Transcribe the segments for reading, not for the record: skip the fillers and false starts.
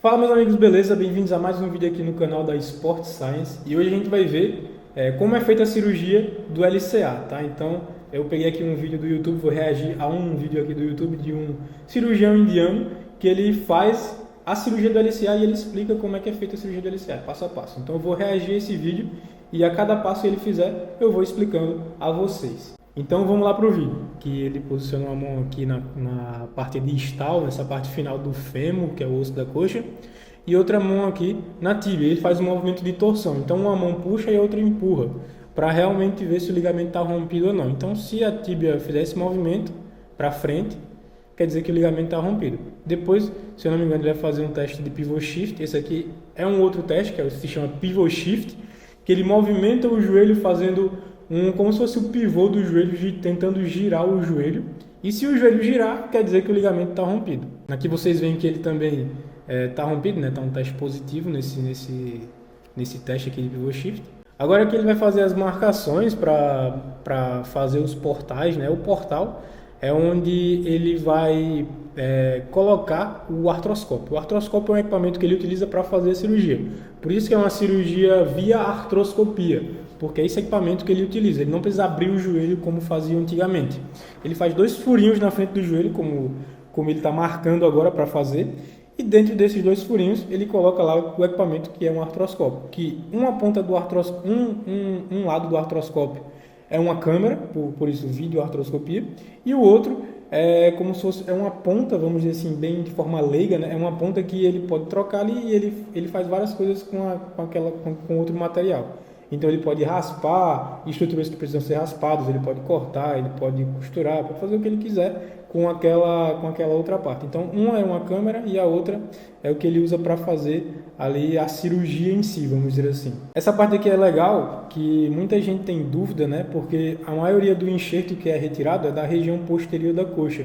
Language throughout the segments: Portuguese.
Fala meus amigos, beleza? Bem-vindos a mais um vídeo aqui no canal da Sport Science e hoje a gente vai ver como é feita a cirurgia do LCA, tá? Então eu peguei aqui um vídeo do YouTube, vou reagir a um vídeo aqui do YouTube de um cirurgião indiano que ele faz a cirurgia do LCA e ele explica como é que é feita a cirurgia do LCA, passo a passo. Então eu vou reagir a esse vídeo e a cada passo que ele fizer eu vou explicando a vocês. Então vamos lá para o vídeo, que ele posiciona uma mão aqui na parte distal, nessa parte final do fêmur, que é o osso da coxa, e outra mão aqui na tíbia. Ele faz um movimento de torção, então uma mão puxa e a outra empurra, para realmente ver se o ligamento está rompido ou não. Então se a tíbia fizer esse movimento para frente, quer dizer que o ligamento está rompido. Depois, se eu não me engano, ele vai fazer um teste de pivot shift. Esse aqui é um outro teste, que se chama pivot shift, que ele movimenta o joelho fazendo como se fosse o pivô do joelho, tentando girar o joelho. E se o joelho girar, quer dizer que o ligamento está rompido. Aqui vocês veem que ele também está rompido, né? Está um teste positivo nesse teste aqui de pivot shift. Agora aqui ele vai fazer as marcações para fazer os portais, né? O portal é onde ele vai colocar o artroscópio. O artroscópio é um equipamento que ele utiliza para fazer a cirurgia. Por isso que é uma cirurgia via artroscopia, porque é esse equipamento que ele utiliza. Ele não precisa abrir o joelho como fazia antigamente. Ele faz 2 furinhos na frente do joelho, como ele está marcando agora para fazer. E dentro desses 2 furinhos, ele coloca lá o equipamento que é um artroscópio. Que uma ponta do artroscópio, um lado do artroscópio é uma câmera, por isso videoartroscopia, e o outro é como se fosse uma ponta, vamos dizer assim, bem de forma leiga, né? É uma ponta que ele pode trocar ali e ele faz várias coisas com outro material. Então ele pode raspar estruturas que precisam ser raspadas, ele pode cortar, ele pode costurar, pode fazer o que ele quiser com aquela outra parte. Então uma é uma câmera e a outra é o que ele usa para fazer ali a cirurgia em si, vamos dizer assim. Essa parte aqui é legal, que muita gente tem dúvida, né? Porque a maioria do enxerto que é retirado é da região posterior da coxa.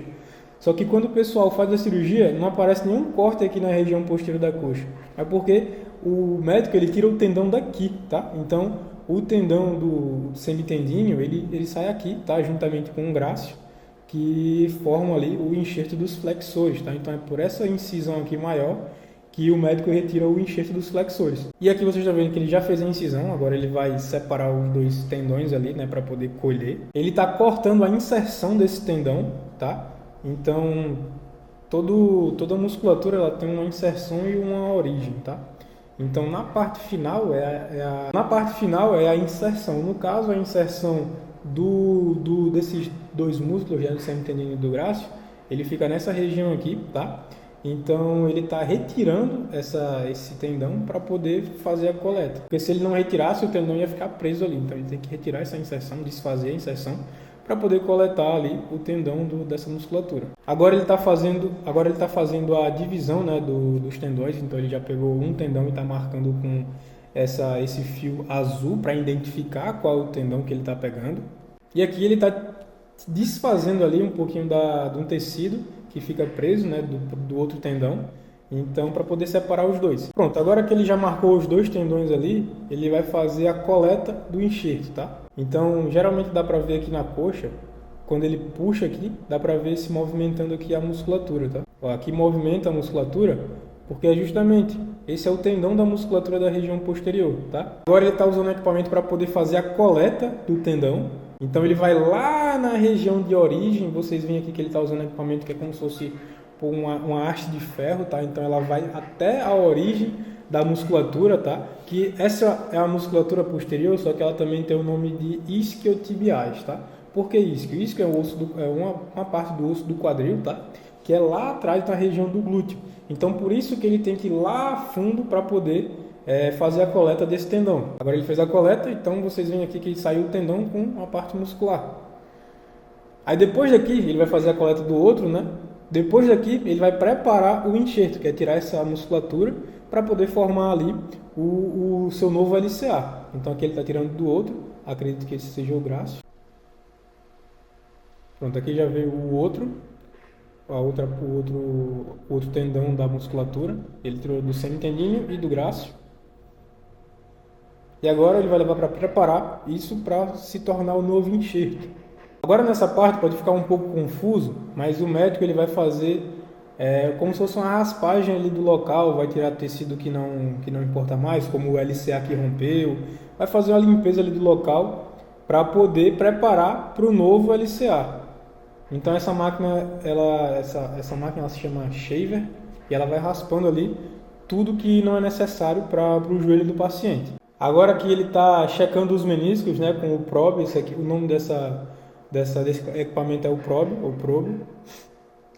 Só que quando o pessoal faz a cirurgia, não aparece nenhum corte aqui na região posterior da coxa. É porque o médico ele tira o tendão daqui, tá? Então, o tendão do semitendíneo, ele sai aqui, tá? Juntamente com o grácio, que formam ali o enxerto dos flexores, tá? Então, é por essa incisão aqui maior que o médico retira o enxerto dos flexores. E aqui vocês estão vendo que ele já fez a incisão, agora ele vai separar os 2 tendões ali, né? Para poder colher. Ele está cortando a inserção desse tendão, tá? Então, toda a musculatura ela tem uma inserção e uma origem, tá? Então, na parte final é a inserção. No caso, a inserção desses 2 músculos, do semitendíneo e do grácio, ele fica nessa região aqui, tá? Então, ele está retirando esse tendão para poder fazer a coleta. Porque se ele não retirasse, o tendão ia ficar preso ali. Então, ele tem que retirar essa inserção, desfazer a inserção, para poder coletar ali o tendão dessa musculatura. Agora ele está fazendo a divisão, né, dos tendões. Então ele já pegou um tendão e está marcando com esse fio azul para identificar qual é o tendão que ele está pegando. E aqui ele está desfazendo ali um pouquinho de um tecido que fica preso, né, do outro tendão. Então, para poder separar os 2. Pronto, agora que ele já marcou os 2 tendões ali, ele vai fazer a coleta do enxerto, tá? Então, geralmente dá para ver aqui na coxa, quando ele puxa aqui, dá para ver se movimentando aqui a musculatura, tá? Ó, aqui movimenta a musculatura, porque é justamente esse é o tendão da musculatura da região posterior, tá? Agora ele está usando o equipamento para poder fazer a coleta do tendão. Então, ele vai lá na região de origem, vocês veem aqui que ele está usando equipamento que é como se fosse uma haste de ferro, tá? Então ela vai até a origem da musculatura, tá? Que essa é a musculatura posterior, só que ela também tem o nome de isquiotibiais, tá? Por que isquio? Isquio é uma parte do osso do quadril, tá? Que é lá atrás da região do glúteo. Então por isso que ele tem que ir lá a fundo para poder fazer a coleta desse tendão. Agora ele fez a coleta, então vocês veem aqui que saiu o tendão com a parte muscular. Aí depois daqui ele vai fazer a coleta do outro, né? Depois daqui, ele vai preparar o enxerto, que é tirar essa musculatura para poder formar ali o seu novo LCA. Então aqui ele está tirando do outro, acredito que esse seja o grácio. Pronto, aqui já veio o outro tendão da musculatura. Ele tirou do semitendíneo e do grácio. E agora ele vai levar para preparar isso para se tornar o novo enxerto. Agora nessa parte pode ficar um pouco confuso, mas o médico ele vai fazer É como se fosse uma raspagem ali do local, vai tirar tecido que não importa mais, como o LCA que rompeu, vai fazer uma limpeza ali do local para poder preparar para o novo LCA. Então essa máquina, essa máquina ela se chama shaver e ela vai raspando ali tudo que não é necessário para o joelho do paciente. Agora que ele está checando os meniscos, né, com o probe, esse aqui, o nome desse equipamento é o probe, ou probe.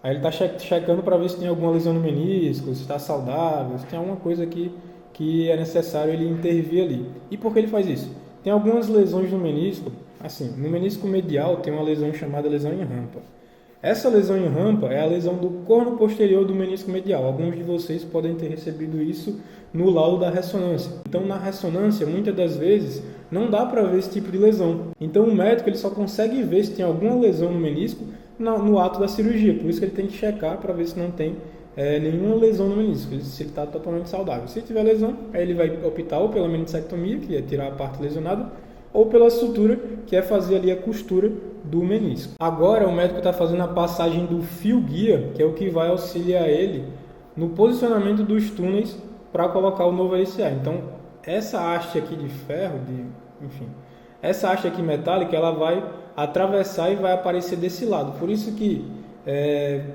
Aí ele está checando para ver se tem alguma lesão no menisco, se está saudável, se tem alguma coisa que é necessário ele intervir ali. E por que ele faz isso? Tem algumas lesões no menisco, assim, no menisco medial tem uma lesão chamada lesão em rampa. Essa lesão em rampa é a lesão do corno posterior do menisco medial. Alguns de vocês podem ter recebido isso no laudo da ressonância. Então, na ressonância, muitas das vezes, não dá para ver esse tipo de lesão. Então, o médico ele só consegue ver se tem alguma lesão no menisco no ato da cirurgia. Por isso que ele tem que checar para ver se não tem nenhuma lesão no menisco, se ele está totalmente saudável. Se tiver lesão, aí ele vai optar ou pela meniscectomia, que é tirar a parte lesionada, ou pela sutura, que é fazer ali a costura do menisco. Agora o médico está fazendo a passagem do fio guia, que é o que vai auxiliar ele no posicionamento dos túneis para colocar o novo LCA. Então essa haste aqui de ferro, essa haste aqui metálica, ela vai atravessar e vai aparecer desse lado. Por isso que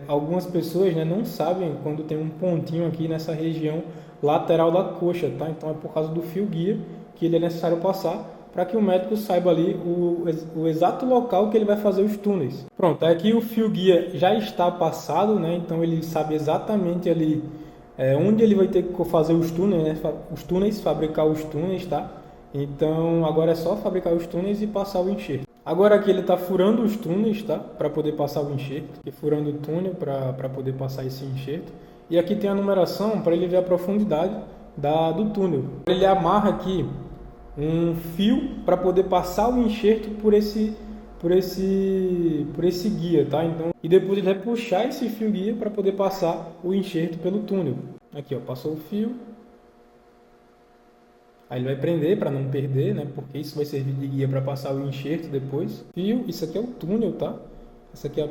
algumas pessoas, né, não sabem quando tem um pontinho aqui nessa região lateral da coxa, tá? Então é por causa do fio guia que ele é necessário passar para que o médico saiba ali o exato local que ele vai fazer os túneis. Pronto, aqui o fio guia já está passado, né? Então ele sabe exatamente ali onde ele vai ter que fazer os túneis, né? Fabricar os túneis, tá? Então agora é só fabricar os túneis e passar o enxerto. Agora aqui ele está furando os túneis, tá? Para poder passar o enxerto, e furando o túnel para poder passar esse enxerto. E aqui tem a numeração para ele ver a profundidade do túnel. Ele amarra aqui um fio para poder passar o enxerto por esse guia, tá? Então, e depois ele vai puxar esse fio guia para poder passar o enxerto pelo túnel. Aqui, ó, passou o fio. Aí ele vai prender para não perder, né? Porque isso vai servir de guia para passar o enxerto depois. Fio, isso aqui é o túnel, tá?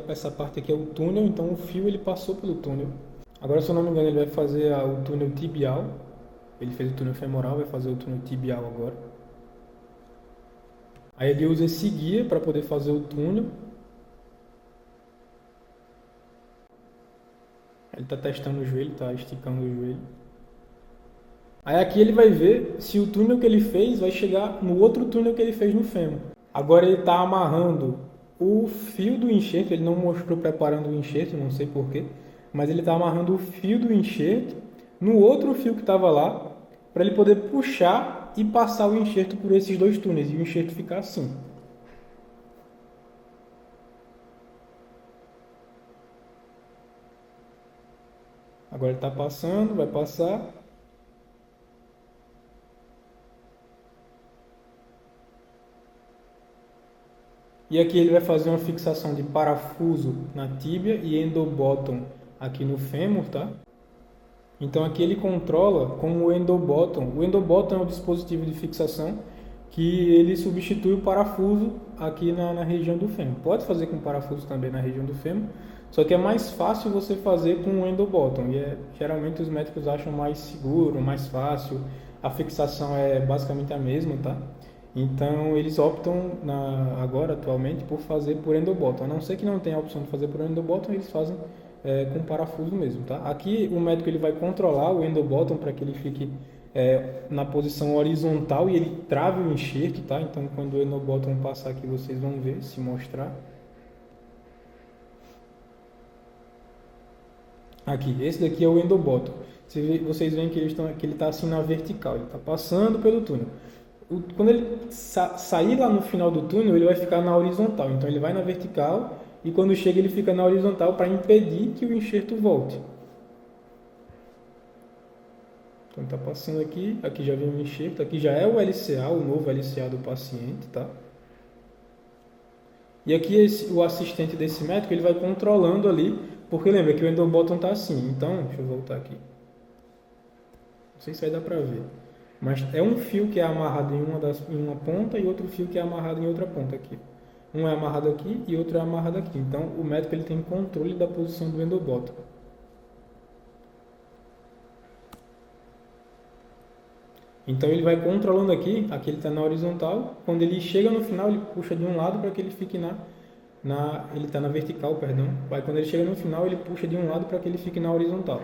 Essa parte aqui é o túnel, então o fio ele passou pelo túnel. Agora, se eu não me engano, ele vai fazer o túnel tibial. Ele fez o túnel femoral, vai fazer o túnel tibial agora. Aí ele usa esse guia para poder fazer o túnel. Ele está testando o joelho, está esticando o joelho. Aí aqui ele vai ver se o túnel que ele fez vai chegar no outro túnel que ele fez no fêmur. Agora ele está amarrando o fio do enxerto, ele não mostrou preparando o enxerto, não sei porquê, mas ele está amarrando o fio do enxerto no outro fio que estava lá, para ele poder puxar e passar o enxerto por esses dois túneis, e o enxerto ficar assim. Agora ele está passando, vai passar. E aqui ele vai fazer uma fixação de parafuso na tíbia e endobottom aqui no fêmur, tá? Então aqui ele controla com o endobottom. O endobottom é um dispositivo de fixação que ele substitui o parafuso aqui na região do fêmur. Pode fazer com parafuso também na região do fêmur, só que é mais fácil você fazer com o endobottom. E geralmente os médicos acham mais seguro, mais fácil. A fixação é basicamente a mesma, tá? Então eles optam agora, atualmente, por fazer por endobottom. A não ser que não tenha a opção de fazer por endobottom, eles fazem com parafuso mesmo, tá? Aqui o médico ele vai controlar o endobottom para que ele fique na posição horizontal e ele trave o enxerto, tá? Então quando o endobottom passar aqui, vocês vão ver, se mostrar. Aqui, esse daqui é o endobottom. Vocês veem que ele está assim na vertical, ele está passando pelo túnel. Quando ele sair lá no final do túnel, ele vai ficar na horizontal. Então ele vai na vertical e quando chega ele fica na horizontal para impedir que o enxerto volte. Então está passando aqui, aqui já vem o enxerto, aqui já é o LCA, o novo LCA do paciente, tá? E aqui o assistente desse médico, ele vai controlando ali, porque lembra que o endobottom está assim. Então, deixa eu voltar aqui. Não sei se vai dar para ver. Mas é um fio que é amarrado em uma ponta e outro fio que é amarrado em outra ponta aqui. Um é amarrado aqui e outro é amarrado aqui. Então o médico ele tem controle da posição do endobottom. Então ele vai controlando aqui ele está na horizontal, quando ele chega no final ele puxa de um lado para que ele fique ele está na vertical, perdão. Aí quando ele chega no final ele puxa de um lado para que ele fique na horizontal.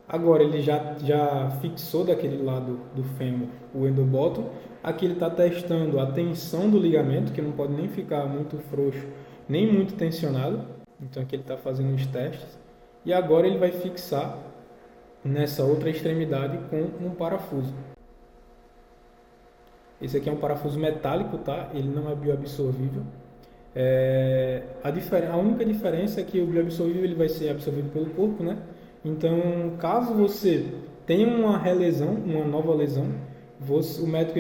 Agora ele já fixou daquele lado do fêmur o endobottom. Aqui ele está testando a tensão do ligamento, que não pode nem ficar muito frouxo, nem muito tensionado. Então aqui ele está fazendo os testes. E agora ele vai fixar nessa outra extremidade com um parafuso. Esse aqui é um parafuso metálico, tá? Ele não é bioabsorvível. A única diferença é que o bioabsorvível ele vai ser absorvido pelo corpo, né? Então, caso você tenha uma relesão, uma nova lesão, o médico,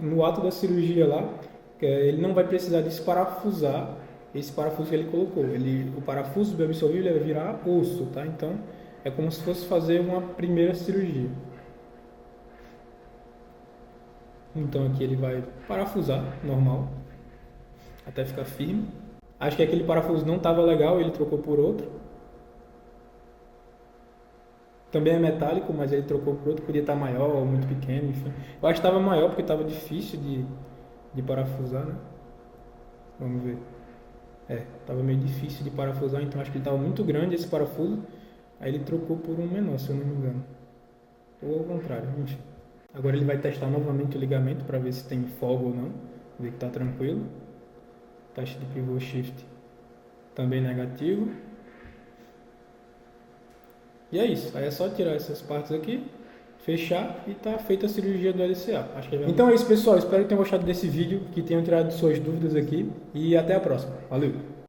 no ato da cirurgia lá, ele não vai precisar desparafusar esse parafuso que ele colocou. O parafuso bioabsorvível vai virar osso, tá? Então, é como se fosse fazer uma primeira cirurgia. Então, aqui ele vai parafusar, normal, até ficar firme. Acho que aquele parafuso não estava legal, ele trocou por outro. Também é metálico, mas ele trocou por outro, podia estar maior ou muito pequeno, enfim. Eu acho que estava maior porque estava difícil de parafusar, né? Vamos ver. Estava meio difícil de parafusar, então acho que ele estava muito grande esse parafuso. Aí ele trocou por um menor, se eu não me engano. Ou ao contrário, enfim. Agora ele vai testar novamente o ligamento para ver se tem folga ou não. Ver que está tranquilo. Taxa de pivô shift também negativo. E é isso. Aí é só tirar essas partes aqui, fechar e tá feita a cirurgia do LCA. Então é isso, pessoal. Espero que tenham gostado desse vídeo, que tenham tirado suas dúvidas aqui. E até a próxima. Valeu!